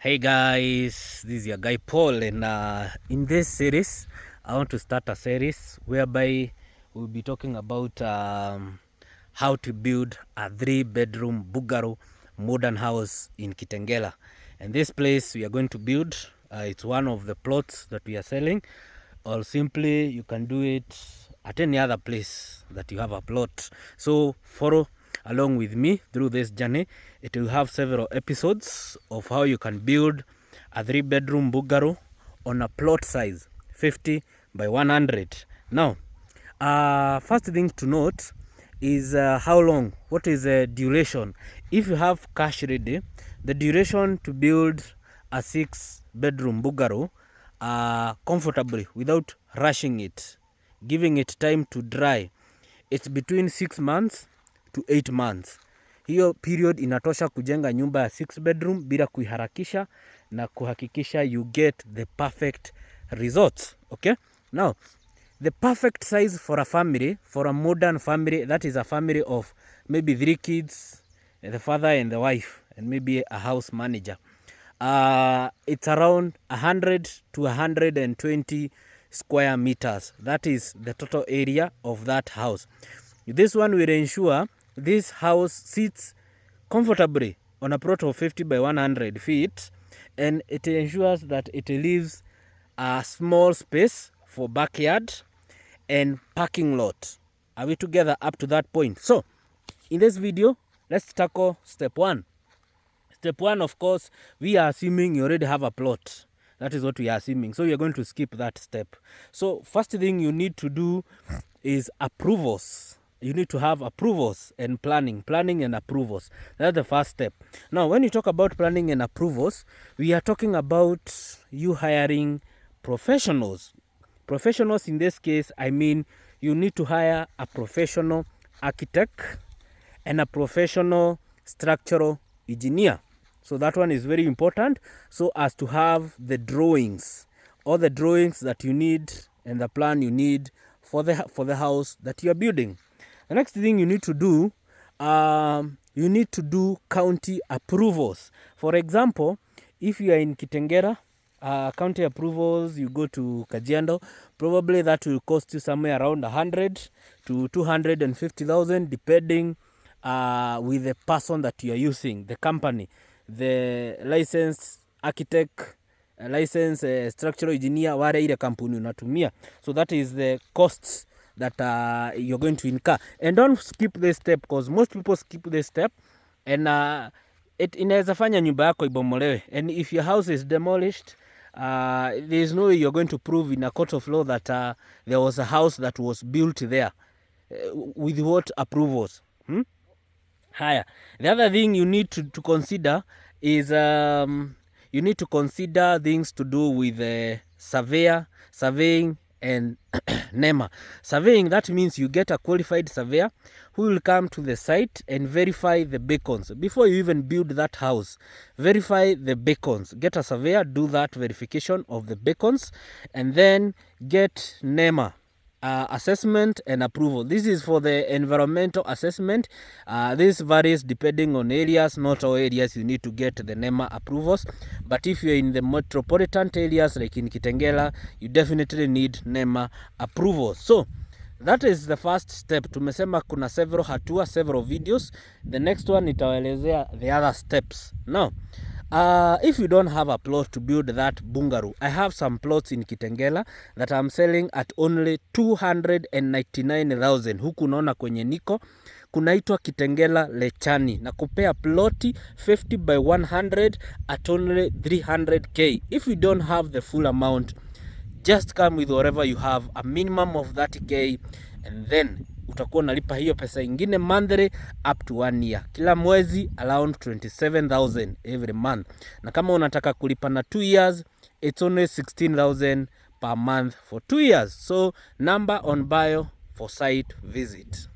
Hey guys, this is your guy Paul, and in this series I want to start a series whereby we'll be talking about how to build a 3-bedroom bungalow modern house in Kitengela. And this place we are going to build, it's one of the plots that we are selling, or simply you can do it at any other place that you have a plot. So follow along with me through this journey. It will have several episodes of how you can build a 3-bedroom bungalow on a plot size 50 by 100. Now, first thing to note is how long, what is the duration. If you have cash ready, the duration to build a 6-bedroom bungalow comfortably without rushing it, giving it time to dry, it's between 6 months to 8 months. Hiyo period inatosha kujenga nyumba ya 6-bedroom bila kuiharakisha na kuhakikisha you get the perfect results. Okay? Now, the perfect size for a family, for a modern family, that is a family of maybe 3 kids, the father and the wife, and maybe a house manager. It's around 100 to 120 square meters. That is the total area of that house. This one will ensure this house sits comfortably on a plot of 50 by 100 feet, and it ensures that it leaves a small space for backyard and parking lot. Are we together up to that point? So in this video, let's tackle step 1. Step 1, of course, we are assuming you already have a plot. That is what we are assuming. So we are going to skip that step. So first thing you need to do is approvals. You need to have approvals and planning and approvals. That's the first step. Now, when you talk about planning and approvals, we are talking about you hiring professionals. Professionals in this case, I mean, you need to hire a professional architect and a professional structural engineer. So that one is very important, so as to have the drawings, all the drawings that you need and the plan you need for the house that you are building. The next thing you need to do, you need to do county approvals. For example, if you are in Kitengela, county approvals, you go to Kajiado, probably that will cost you somewhere around 100 to 250,000, depending with the person that you are using, the company, the licensed architect, licensed structural engineer, wale ile kampuni unatumia. So that is the costs that you're going to incur. And don't skip this step, because most people skip this step, and it inaweza fanya nyumba yako ibomolewe. And if your house is demolished, there is no way you're going to prove in a court of law that there was a house that was built there. With what approvals? Higher. The other thing you need to consider is you need to consider things to do with surveying, and NEMA. Surveying, that means you get a qualified surveyor who will come to the site and verify the beacons. Before you even build that house, verify the beacons. Get a surveyor, do that verification of the beacons, and then get NEMA. Assessment and approval. This is for the environmental assessment. This varies depending on areas. Not all areas you need to get the NEMA approvals, but if you're in the metropolitan areas like in Kitengela, you definitely need NEMA approvals. So that is the first step. Tumesema kuna several hatua, several videos. The next one itaelezea the other steps. Now, if you don't have a plot to build that bungalow, I have some plots in Kitengela that I'm selling at only 299,000. Huku unaona kwenye niko kunaitwa Kitengela Lechani, na kupea ploti 50 by 100 at only 300k. If you don't have the full amount, just come with whatever you have, a minimum of 30k, and then utakuwa unalipa hiyo pesa ingine monthly up to 1 year. Kila mwezi around 27,000 every month. Na kama unataka kulipa na 2 years, it's only 16,000 per month for 2 years. So number on bio for site visit.